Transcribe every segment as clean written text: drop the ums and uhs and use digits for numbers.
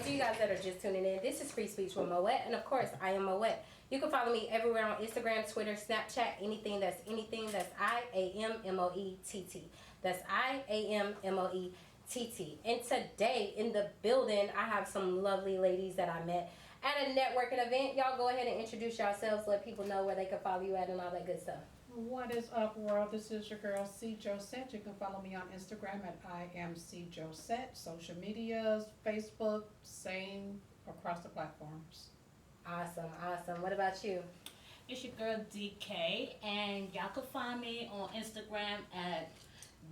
to you guys that are just tuning in, this is Free Speech with Moett, and of course, I am Moett. You can follow me everywhere on Instagram, Twitter, Snapchat, anything. That's IamMoett. That's IamMoett. And today in the building, I have some lovely ladies that I met at a networking event. Y'all go ahead and introduce yourselves, let people know where they can follow you at and all that good stuff. What is up, world? This is your girl, Josette. You can follow me on Instagram at IamJosette. Social medias, Facebook, same across the platforms. Awesome, awesome. What about you? It's your girl Dee Kae, and y'all can find me on Instagram at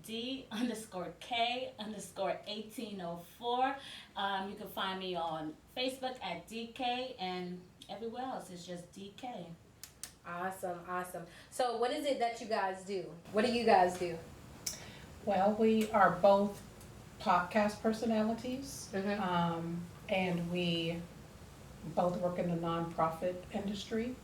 D_K_1804. You can find me on Facebook at Dee Kae, and everywhere else it's just Dee Kae. Awesome, awesome. So what is it that you guys do? What do you guys do? Well, we are both podcast personalities, and we both work in the nonprofit industry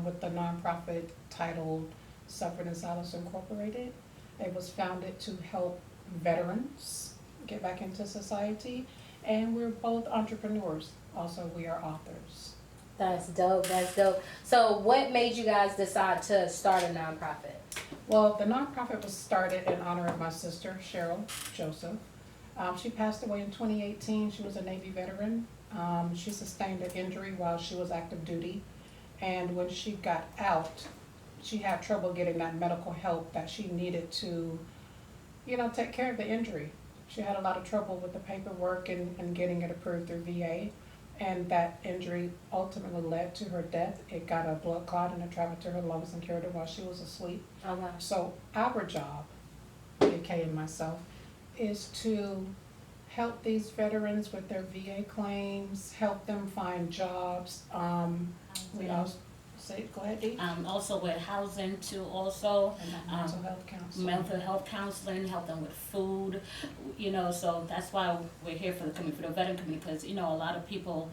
with the nonprofit titled Suffered in Silence Incorporated. It was founded to help veterans get back into society, and we're both entrepreneurs. Also, we are authors. That's dope, that's dope. So what made you guys decide to start a nonprofit? Well, the nonprofit was started in honor of my sister, Cheryl Joseph. She passed away in 2018. She was a Navy veteran. She sustained an injury while she was active duty. And when she got out, she had trouble getting that medical help that she needed to, take care of the injury. She had a lot of trouble with the paperwork and getting it approved through VA. And that injury ultimately led to her death. It got a blood clot and it traveled to her lungs and killed her while she was asleep. Oh, wow. So our job, Dee Kae and myself, is to help these veterans with their VA claims, help them find jobs. We also go ahead, Dee. Also with housing too, also And mental health counseling. mental health counseling, help them with food, so that's why we're here for the veteran community, because a lot of people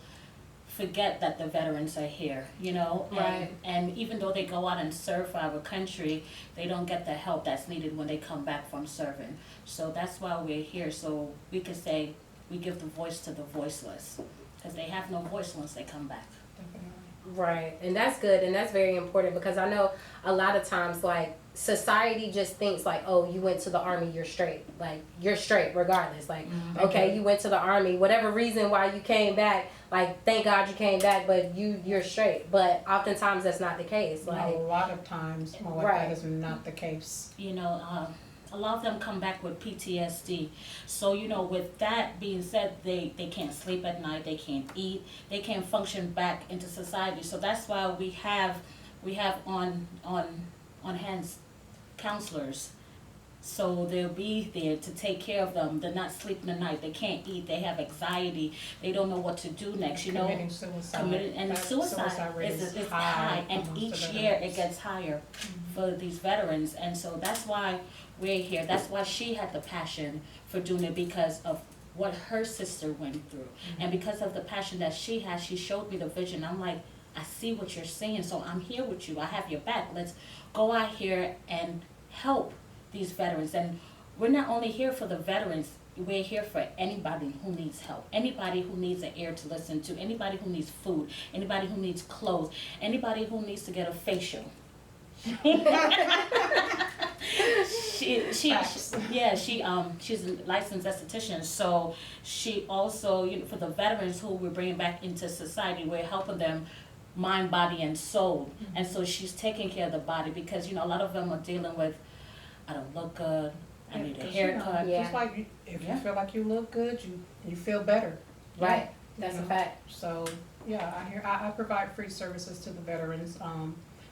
forget that the veterans are here, Right. And even though they go out and serve for our country, they don't get the help that's needed when they come back from serving. So that's why we're here, so we can say we give the voice to the voiceless, because they have no voice once they come back. Definitely. Right, and that's good, and that's very important, because I know a lot of times, like, society just thinks like, oh, you went to the army, you're straight. Like, you're straight regardless. Like, okay, you went to the army, whatever reason why you came back, like, thank God you came back, but you're straight. But oftentimes that's not the case. Like, A lot of times, that is not the case. A lot of them come back with PTSD. So, with that being said, they can't sleep at night, they can't eat, they can't function back into society. So that's why we have on hands counselors. So they'll be there to take care of them. They're not sleeping at night, they can't eat, they have anxiety, they don't know what to do next, Committing suicide. Suicide rate is is high, and amongst each the year veterans. it gets higher for these veterans. And so that's why we're here. That's why she had the passion for doing it, because of what her sister went through. And because of the passion that she has, she showed me the vision. I'm like, I see what you're saying, so I'm here with you. I have your back. Let's go out here and help these veterans. And we're not only here for the veterans, we're here for anybody who needs help, anybody who needs an ear to listen to, anybody who needs food, anybody who needs clothes, anybody who needs to get a facial. She's a licensed esthetician, so she also, for the veterans who we're bringing back into society, we're helping them mind, body, and soul. And so she's taking care of the body, because a lot of them are dealing with, I don't look good, I need a haircut. Just like if you feel like you look good, you feel better. right, that's a fact. So I provide free services to the veterans.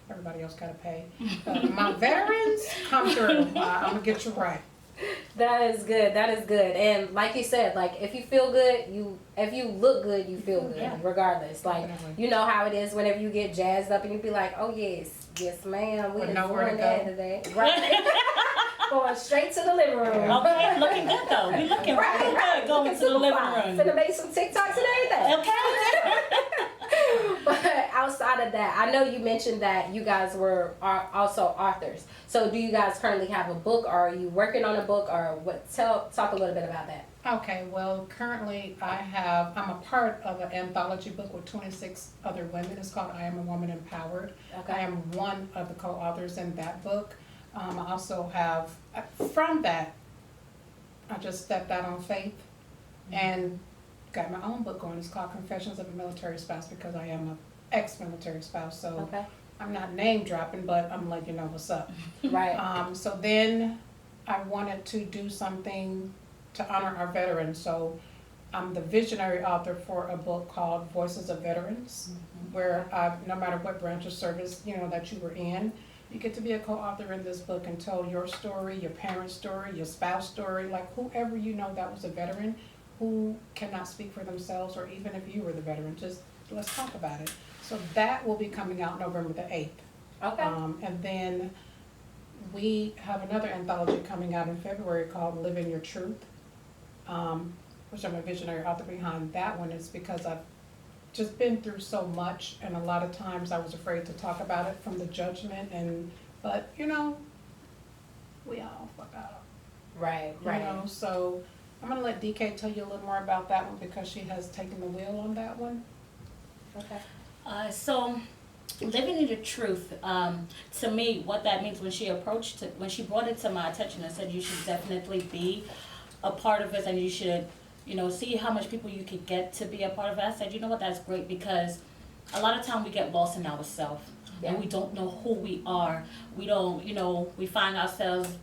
Everybody else gotta pay. My veterans come through. I'm gonna get you right. That is good. That is good. And like you said, like, if you feel good, if you look good, you feel good, regardless. Like, Definitely. you know how it is whenever you get jazzed up and you be like, oh yes, ma'am, we But just nowhere to doing that go. today. Right. Going straight to the living room. Okay, looking good though. We looking really good going Looking to the living super fly. room. Finna make some TikToks and everything. Okay. But outside of that, I know you mentioned that you guys are also authors. So do you guys currently have a book, or are you working on a book, or what? Talk a little bit about that. Okay, well, currently I'm a part of an anthology book with 26 other women. It's called I Am a Woman Empowered. Okay. I am one of the co-authors in that book. I also have, from that, I just stepped out on faith and got my own book going. It's called Confessions of a Military Spouse, because I am an ex-military spouse. So Okay. I'm not name dropping, but I'm letting you know what's up. Right. So then I wanted to do something to honor our veterans. So I'm the visionary author for a book called Voices of Veterans, where no matter what branch of service, that you were in, you get to be a co-author in this book and tell your story, your parents' story, your spouse story, like whoever you know that was a veteran who cannot speak for themselves, or even if you were the veteran, just let's talk about it. So that will be coming out November the 8th. Okay. And then we have another anthology coming out in February called Live in Your Truth, which I'm a visionary author behind that one. Is because I've just been through so much, and a lot of times I was afraid to talk about it from the judgment, but we all fuck up. Right. Right. So I'm gonna let Dee Kae tell you a little more about that one, because she has taken the wheel on that one. Okay. So living in the truth, to me, what that means, when she brought it to my attention and said you should definitely be a part of it, and you should, see how much people you could get to be a part of it. I said, you know what, that's great, because a lot of time we get lost in ourselves, and we don't know who we are. We don't, we find ourselves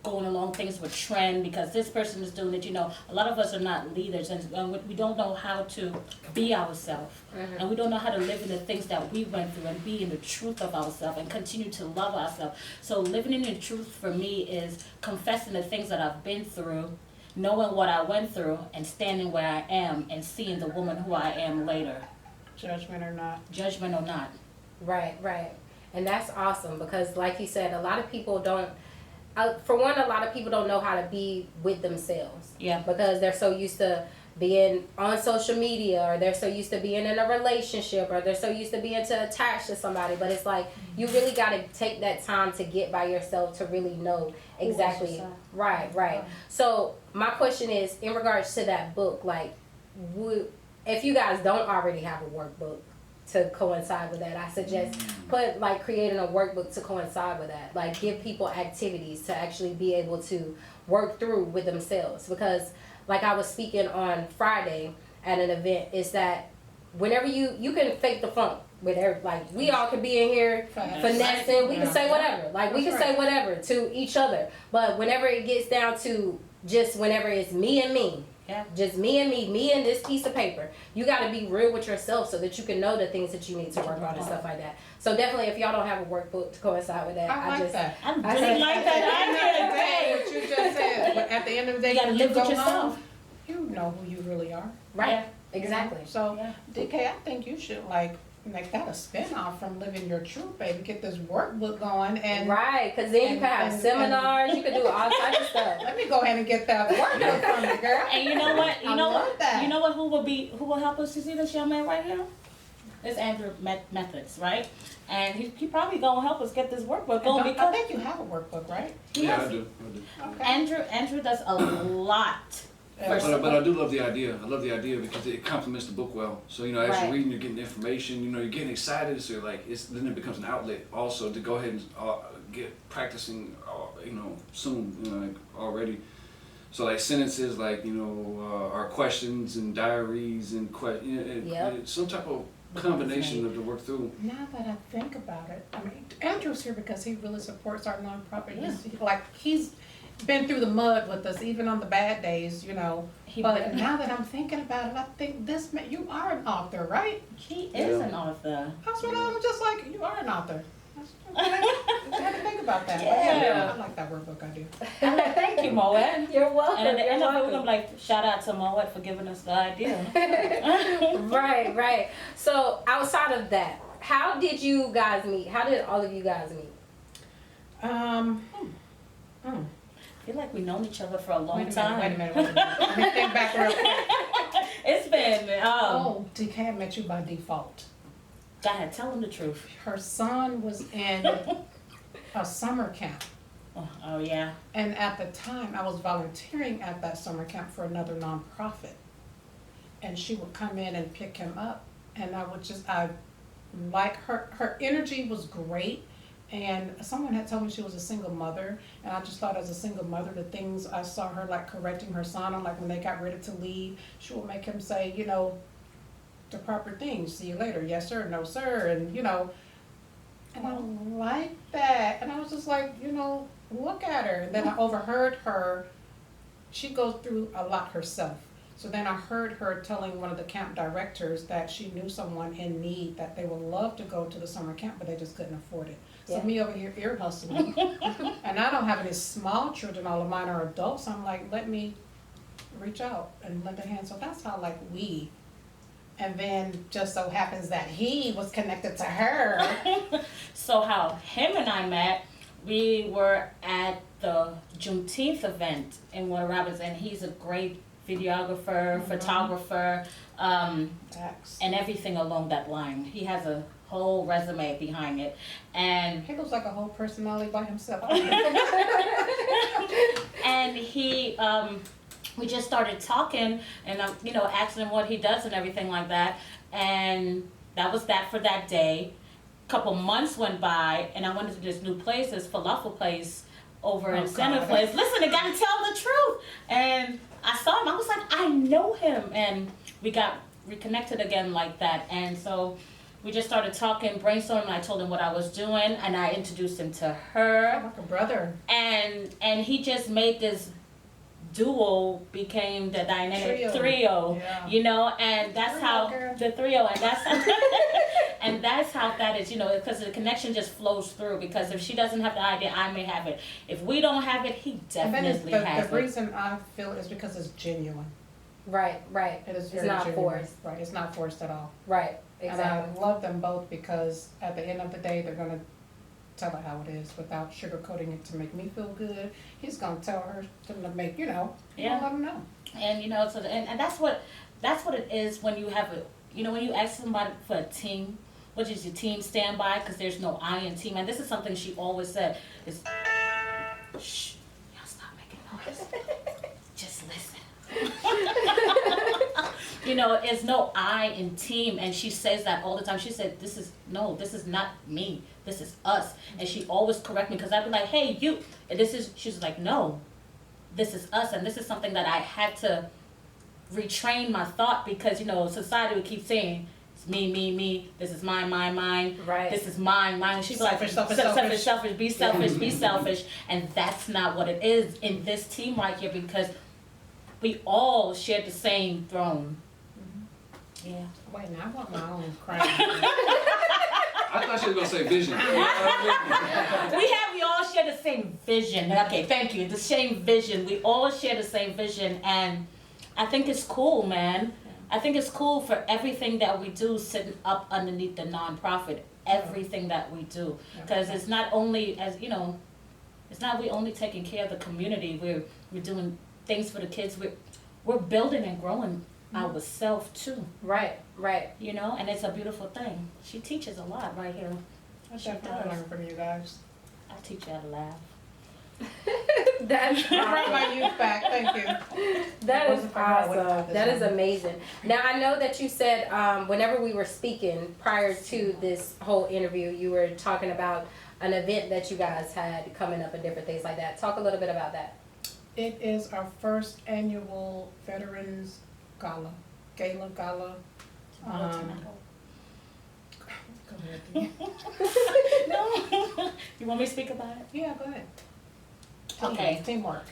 going along things with trend because this person is doing it. A lot of us are not leaders, and we don't know how to be ourselves, and we don't know how to live in the things that we went through and be in the truth of ourselves and continue to love ourselves. So living in the truth for me is confessing the things that I've been through, knowing what I went through, and standing where I am and seeing the woman who I am later. Judgment or not. Judgment or not. Right. And that's awesome, because like you said, a lot of people don't, for one, a lot of people don't know how to be with themselves. Yeah. Because they're so used to being on social media, or they're so used to being in a relationship, or they're so used to being attached to somebody. But it's like, you really got to take that time to get by yourself to really know exactly. Right. So my question is, in regards to that book, like, if you guys don't already have a workbook to coincide with that, I suggest creating a workbook to coincide with that. Like, give people activities to actually be able to work through with themselves. Because like I was speaking on Friday at an event, is that whenever you can fake the funk with like, we all can be in here finessing, we can say whatever, like we can say whatever to each other, but whenever it gets down to just whenever it's me and me, just me and this piece of paper, you got to be real with yourself so that you can know the things that you need to work on and stuff like that. So definitely, if y'all don't have a workbook to coincide with that, I like that. I really like that. What you just said. But at the end of the day, You gotta when live you with go yourself. home, you know who you really are. Right. Yeah. Exactly. So, Dee Kae, I think you should make that a spin-off from Living Your Truth, baby. Get this workbook going, and Right, because then you can have seminars, you can do all types of stuff. let me go ahead and get that workbook from you, girl. And you know what? I love that. You know what? Who will help us to see this young man right here? It's Andrew Methods, right? And he probably gonna help us get this workbook going, I because think you have a workbook, right? Yeah, I do. Okay. Andrew does a lot. But I do love the idea. I love the idea because it complements the book well. So, as Right. you're reading, you're getting information, you're getting excited. So, then it becomes an outlet also to go ahead and get practicing, soon, already. So, sentences, our questions and diaries and some type of combination of to work through. Now that I think about it, I mean, Andrew's here because he really supports our nonprofit. Yeah. He's been through the mud with us, even on the bad days, But now that I'm thinking about it, I think you are an author, right? He is an author. That's what I'm just like. You are an author. I had to think about that. Yeah. I like that workbook idea. Thank you, Moett. You're welcome. And at the end of it, we're welcome. gonna shout out to Moett for giving us the idea. Right. So outside of that, how did you guys meet? How did all of you guys meet? I feel like we've known each other for a long time. Wait a minute. Let me think back real quick. It's been, Dee Kae met you by default. go ahead, tell them the truth. Her son was in a summer camp Oh yeah. And at the time, I was volunteering at that summer camp for another nonprofit. And she would come in and pick him up. And I like her energy was great. And someone had told me she was a single mother. And I just thought as a single mother, the things I saw her like correcting her son on, like when they got ready to leave, she would make him say, you know, the proper things. See you later. Yes, sir. No, sir. And, you know, and I like that. And I was just like, you know, look at her. And then I overheard her, she goes through a lot herself. So then I heard her telling one of the camp directors that she knew someone in need, that they would love to go to the summer camp, but they just couldn't afford it. So Yeah. me over here ear hustling. And I don't have any small children, all of mine are adults. I'm like, let me reach out and lend a hand. So that's how like we, and then just so happens that he was connected to her. So how him and I met, we were at the Juneteenth event in Warner Robins, and he's a great videographer, photographer, Facts. and everything along that line. He has a whole resume behind it, and He looks like a whole personality by himself. and he we just started talking, and I'm you know asking him what he does and everything like that, and that was that for that day. Couple months went by, and I went to this new place, this falafel place over in Center God. Place. Listen, I gotta tell the truth. And I saw him, I was like, I know him, and we got reconnected again like that. And so we just started talking, brainstorming. I told him what I was doing, and I introduced him to her, Like a brother. and he just made this duo became the dynamic trio, Yeah. you know, and that's Trio, how girl. the trio, and that's and that's how that is, you know, because the connection just flows through. Because if she doesn't have the idea, I may have it. If we don't have it, he And then definitely the has it. reason I feel is because it's genuine. Right. It is It's very not genuine. forced. Right, it's not forced at all. Right. And Exactly. I love them both because at the end of the day, they're gonna tell her how it is without sugarcoating it to make me feel good. He's gonna tell her to make, you know, Yeah. let him know. And you know, so and that's what it is when you have a, you know, when you ask somebody for a team, what does your team stand by? Because there's no I in team, and this is something she always said is, shh, y'all stop making noise, just listen. You know, it's no I in team, and she says that all the time. She said, this is not me, this is us. And she always correct me, because I'd be like, hey, you, and she's like, no, this is us. And this is something that I had to retrain my thought, because, you know, society would keep saying, it's me, this is mine, Right. this is mine. She'd be like, Selfish. selfish, be selfish, be selfish. And that's not what it is in this team right here, because we all share the same throne. Yeah. Wait, now I want my own crown. I thought she was gonna say vision. You know what I mean? We all share the same vision. Okay, thank you. The same vision. We all share the same vision, and I think it's cool, man. I think it's cool for everything that we do sitting up underneath the nonprofit. Everything that we do, because it's not only, as you know, it's not we only taking care of the community. We're doing things for the kids. We're building and growing ourselves too. Right. You know, and it's a beautiful thing. She teaches a lot right here. I definitely learn from you guys. I teach you how to laugh. That's Bring my youth back, thank you. That is Wasn't forgot what awesome. That is amazing. Now I know that you said whenever we were speaking prior to this whole interview, you were talking about an event that you guys had coming up and different things like that. Talk a little bit about that. It is our first annual Veterans Gala. Go ahead, Dee. No. You want me to speak about it? Yeah, go ahead. Okay. Teamwork.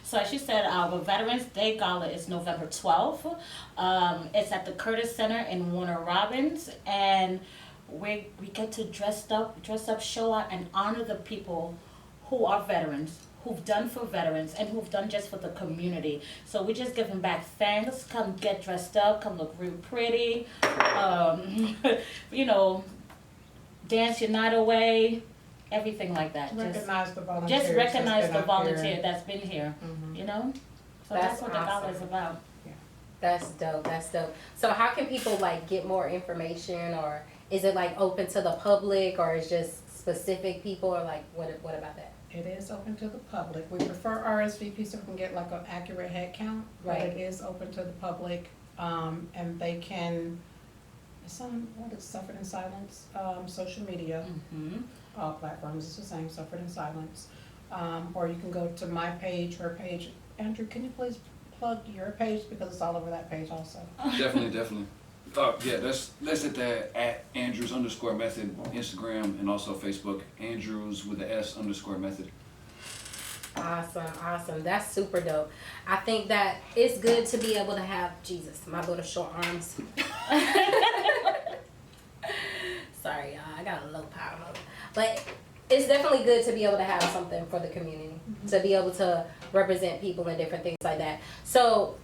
So as she said, our Veterans Day Gala is November 12th. It's at the Curtis Center in Warner Robins, and we get to dress up, show out, and honor the people who are veterans, who've done for veterans, and who've done just for the community. So we're just giving back thanks. Come get dressed up, come look real pretty, you know, dance your night away, everything like that. Recognize the volunteers. Just recognize that's the been out there. volunteer that's been here, Mhm. you know? So That's that's what the gala awesome. is about. That's dope. So how can people like get more information, or is it like open to the public, or is just specific people, or like what about that? It is open to the public. We prefer RSVP so we can get like an accurate head count. But Right. it is open to the public, and they can, it's on, what is Suffered in Silence, social media, Mhm. all platforms, it's the same, Suffered in Silence. Or you can go to my page, her page. Andrew, can you please plug your page, because it's all over that page also. Definitely. Yeah, let's hit that at Andrews_method, Instagram, and also Facebook, Andrews with the S_method. Awesome. That's super dope. I think that it's good to be able to have, Jesus, my little short arms. Sorry, y'all, I got a low power mode. But it's definitely good to be able to have something for the community, to be able to represent people and different things like that. So,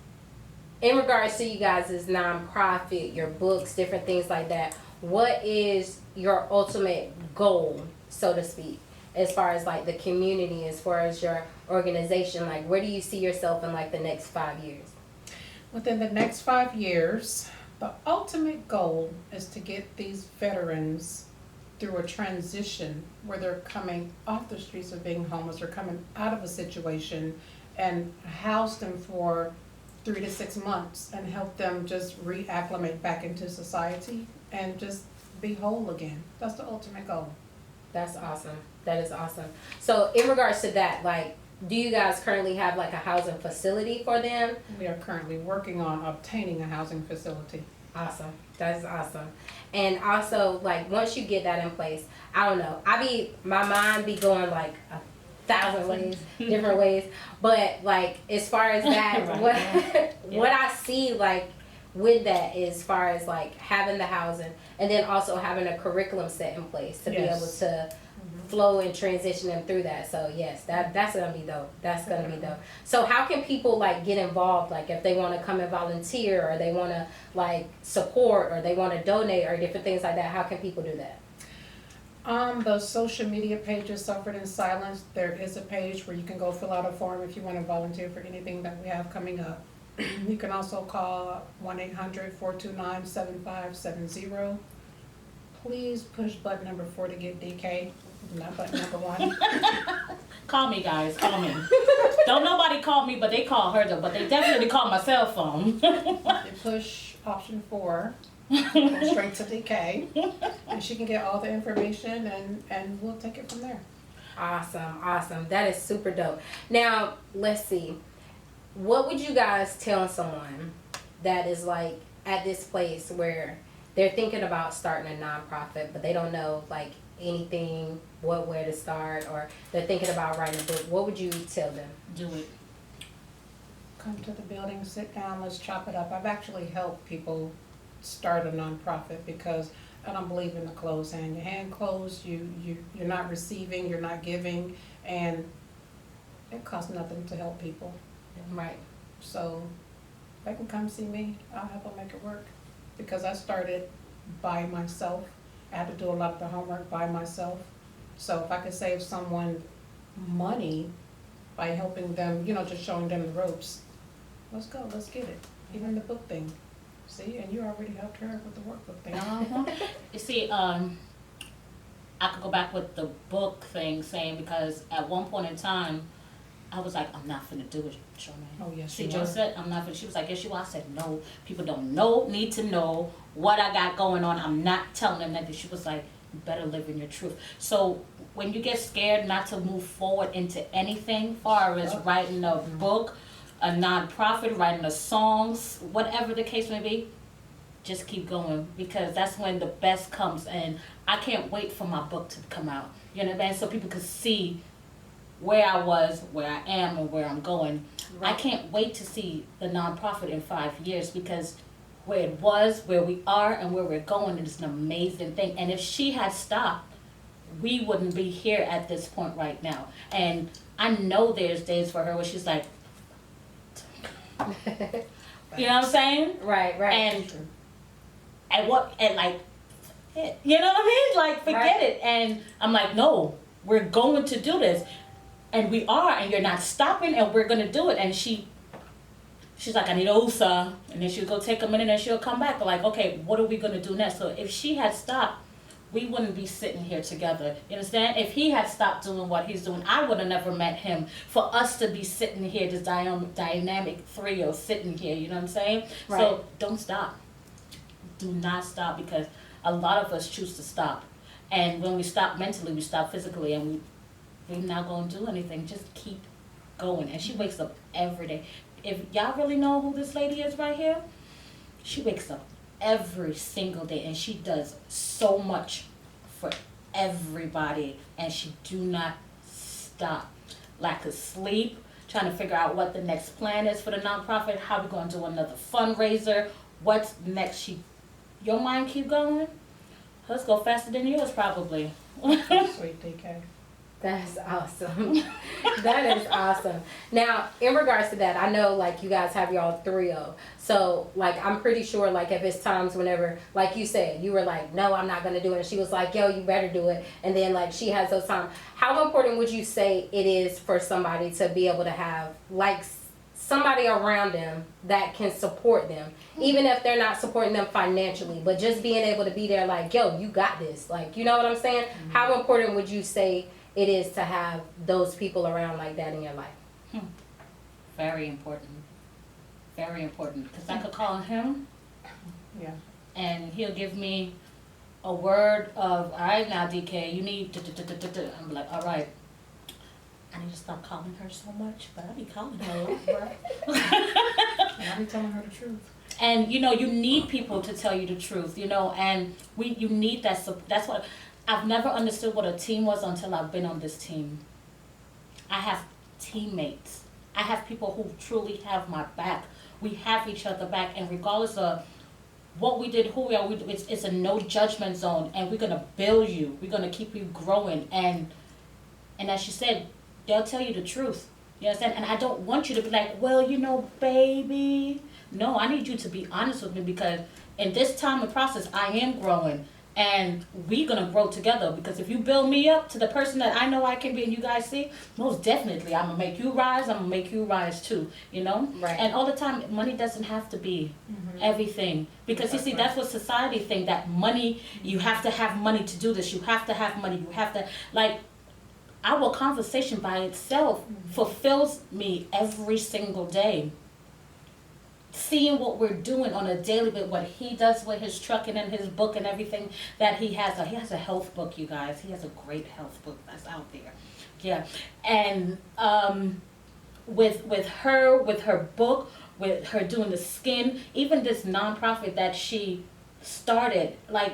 in regards to you guys' nonprofit, your books, different things like that, what is your ultimate goal, so to speak, as far as like the community, as far as your organization? Like, where do you see yourself in like the next 5 years? Within the next 5 years, the ultimate goal is to get these veterans through a transition where they're coming off the streets of being homeless or coming out of a situation, and house them for 3 to 6 months and help them just reacclimate back into society and just be whole again. That's the ultimate goal. That's awesome. That is awesome. So in regards to that, like, do you guys currently have like a housing facility for them? We are currently working on obtaining a housing facility. Awesome. That is awesome. And also, like, once you get that in place, I don't know, my mind be going like 1,000 ways, different ways. But like, as far as that, Right. what I see like with that is, as far as like having the housing, and then also having a curriculum set in place to be able Yes. to flow and transition them through that. So yes, that's gonna be dope. That's gonna be dope. So how can people like get involved? Like, if they want to come and volunteer, or they want to like support, or they want to donate, or different things like that, how can people do that? Those social media pages, Suffered in Silence, there is a page where you can go fill out a form if you want to volunteer for anything that we have coming up. You can also call 1-800-429-7570. Please push button number 4 to get Dee Kae, not button number 1. Call me, guys. Call me. Don't nobody call me, but they call her though. But they definitely call my cell phone. You push option 4, go straight to Dee Kae, and she can get all the information, and we'll take it from there. Awesome. That is super dope. Now, let's see. What would you guys tell someone that is like at this place where they're thinking about starting a nonprofit, but they don't know like anything, where to start, or they're thinking about writing a book? What would you tell them? Do it. Come to the building, sit down, let's chop it up. I've actually helped people start a nonprofit because I don't believe in the closed hand. Your hand closed, you're not receiving, you're not giving, and it costs nothing to help people. Right. So they can come see me, I'll help them make it work. Because I started by myself. I had to do a lot of the homework by myself. So if I could save someone money by helping them, just showing them the ropes, let's go, let's get it. Even the book thing. See, and you already helped her with the workbook thing. You see, I could go back with the book thing, saying, because at one point in time, I was like, I'm not finna do it, Charmaine. Oh, yes, See, you are. Josette, I'm not finna. She was like, yes, you are. I said, no, people don't need to know what I got going on. I'm not telling them that. She was like, you better live in your truth. So when you get scared not to move forward into anything, far as writing a book, a nonprofit, writing a songs, whatever the case may be, just keep going, because that's when the best comes. And I can't wait for my book to come out. You know what I mean? So people can see where I was, where I am, and where I'm going. Right. I can't wait to see the nonprofit in 5 years, because where it was, where we are, and where we're going is an amazing thing. And if she had stopped, we wouldn't be here at this point right now. And I know there's days for her where she's like, you know what I'm saying? Right. And like, you know what I mean? Like, forget it. And I'm like, no, we're going to do this. And we are, and you're not stopping, and we're going to do it. And she's like, I need Osa. And then she'll go take a minute, and she'll come back. Like, okay, what are we going to do next? So if she had stopped, we wouldn't be sitting here together. You understand? If he had stopped doing what he's doing, I would have never met him. For us to be sitting here, this dynamic trio sitting here, you know what I'm saying? Right. So don't stop. Do not stop, because a lot of us choose to stop. And when we stop mentally, we stop physically, and we're not going to do anything. Just keep going. And she wakes up every day. If y'all really know who this lady is right here, she wakes up every single day, and she does so much for everybody, and she do not stop. Lack of sleep, trying to figure out what the next plan is for the nonprofit, how we're going to do another fundraiser, what's next. Your mind keep going? Let's go faster than yours, probably. Sweet Dee Kae. That's awesome. That is awesome. Now, in regards to that, I know like you guys have y'all trio. So like I'm pretty sure like if it's times whenever, like you said, you were like, no, I'm not gonna do it. And she was like, yo, you better do it. And then like she has those times. How important would you say it is for somebody to be able to have like somebody around them that can support them, even if they're not supporting them financially, but just being able to be there like, yo, you got this. Like, you know what I'm saying? Mm-hmm. How important would you say it is to have those people around like that in your life? Very important. Very important. Because I could call him, Yeah. and he'll give me a word of, all right now, Dee Kae, you need I'm like, all right. I need to stop calling her so much, but I be calling her a lot, bro. And I be telling her the truth. And you know, you need people to tell you the truth, you know, and you need that. That's what I've never understood what a team was until I've been on this team. I have teammates. I have people who truly have my back. We have each other back, and regardless of what we did, who we are, it's a no judgment zone, and we're gonna build you. We're gonna keep you growing, and as she said, they'll tell you the truth. You understand? And I don't want you to be like, well, you know, baby. No, I need you to be honest with me, because in this time of process, I am growing, and we're going to grow together. Because if you build me up to the person that I know I can be, and you guys see, most definitely I'm going to make you rise. I'm going to make you rise too, you know? Right. And all the time, money doesn't have to be everything. Because you see, that's what society think, that money, you have to have money to do this. You have to have money. You have to, like, our conversation by itself fulfills me every single day. Seeing what we're doing on a daily basis, what he does with his trucking and his book and everything that he has. He has a health book, you guys. He has a great health book that's out there. Yeah. And with her book, with her doing the skin, even this nonprofit that she started, like,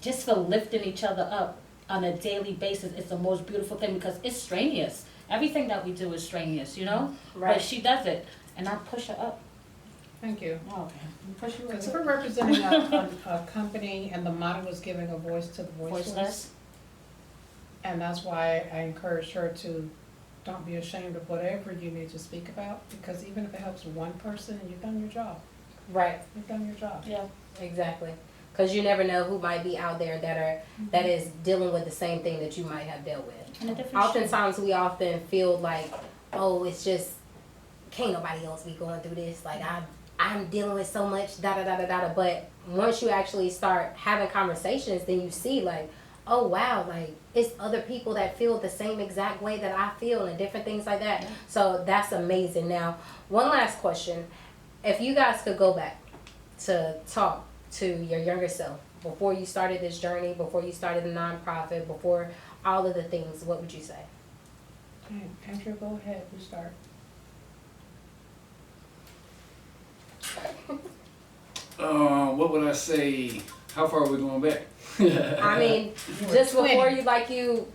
just for lifting each other up on a daily basis, it's the most beautiful thing, because it's strenuous. Everything that we do is strenuous, you know? Right. But she does it, and I push her up. Thank you. Oh, okay. Push you Because up. we're representing a company, and the motto is giving a voice to the voiceless. And that's why I encourage her to don't be ashamed of whatever you need to speak about, because even if it helps one person, you've done your job. Right. You've done your job. Yeah. Exactly. Because you never know who might be out there that is dealing with the same thing that you might have dealt with. And a different Oftentimes we often feel like, oh, it's just, can't nobody else be going through this. Like I'm dealing with so much, da da da da da. But once you actually start having conversations, then you see like, oh wow, like it's other people that feel the same exact way that I feel, and different things like that. Yeah. So that's amazing. Now, one last question. If you guys could go back to talk to your younger self before you started this journey, before you started the nonprofit, before all of the things, what would you say? Okay, Andrew, go ahead, you start. What would I say? How far are we going back? I mean, just before you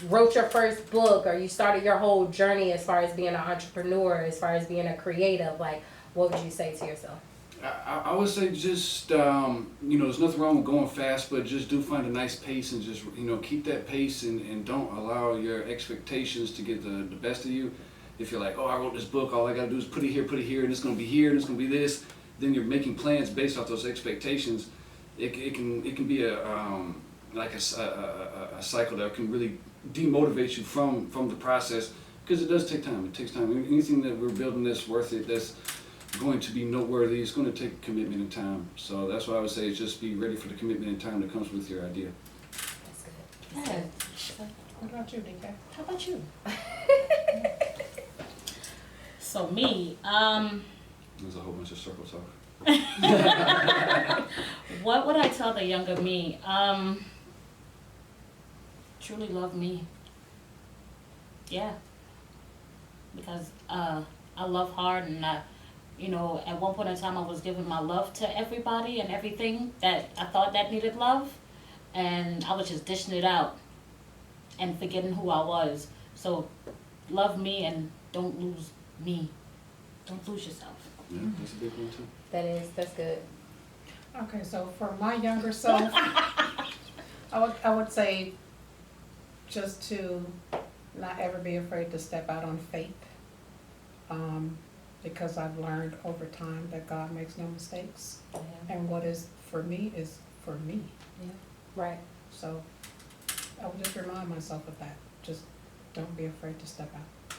wrote your first book, or you started your whole journey as far as being an entrepreneur, as far as being a creative, like what would you say to yourself? I would say just, there's nothing wrong with going fast, but just do find a nice pace, and just, keep that pace, and don't allow your expectations to get the best of you. If you're like, oh, I wrote this book, all I gotta do is put it here, and it's gonna be here, and it's gonna be this, then you're making plans based off those expectations. It can be a cycle that can really demotivate you from the process, because it does take time. It takes time. Anything that we're building that's worth it, that's going to be noteworthy, it's going to take commitment and time. So that's what I would say, is just be ready for the commitment and time that comes with your idea. Yeah. What about you, Dee Kae? How about you? So me, There's a whole bunch of circle talk. what would I tell the younger me? Truly love me. Yeah. Because I love hard, and you know, at one point in time I was giving my love to everybody and everything that I thought that needed love, and I was just dishing it out and forgetting who I was. So love me and don't lose me. Don't lose yourself. Yeah, that's a big one too. That's good. Okay, so for my younger self, I would say just to not ever be afraid to step out on faith. Because I've learned over time that God makes no mistakes. Yeah. And what is for me is for me. Right. So I would just remind myself of that. Just don't be afraid to step out.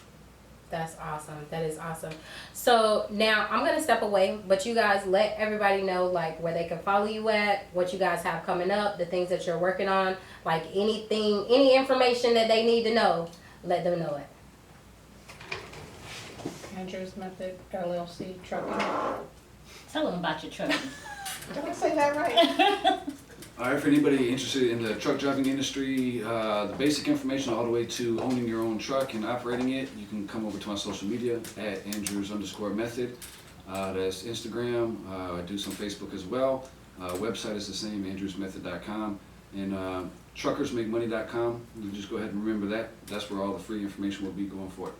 That's awesome. That is awesome. So now I'm going to step away, but you guys let everybody know like where they can follow you at, what you guys have coming up, the things that you're working on, like anything, any information that they need to know, let them know it. Andrew's Method, LLC, trucking. Tell them about your truck. Did I say that right? All right, for anybody interested in the truck driving industry, the basic information all the way to owning your own truck and operating it, you can come over to my social media at Andrews_method. That's Instagram. I do some Facebook as well. Website is the same, andrewsmethod.com. And truckersmakemoney.com. You just go ahead and remember that. That's where all the free information will be going forward.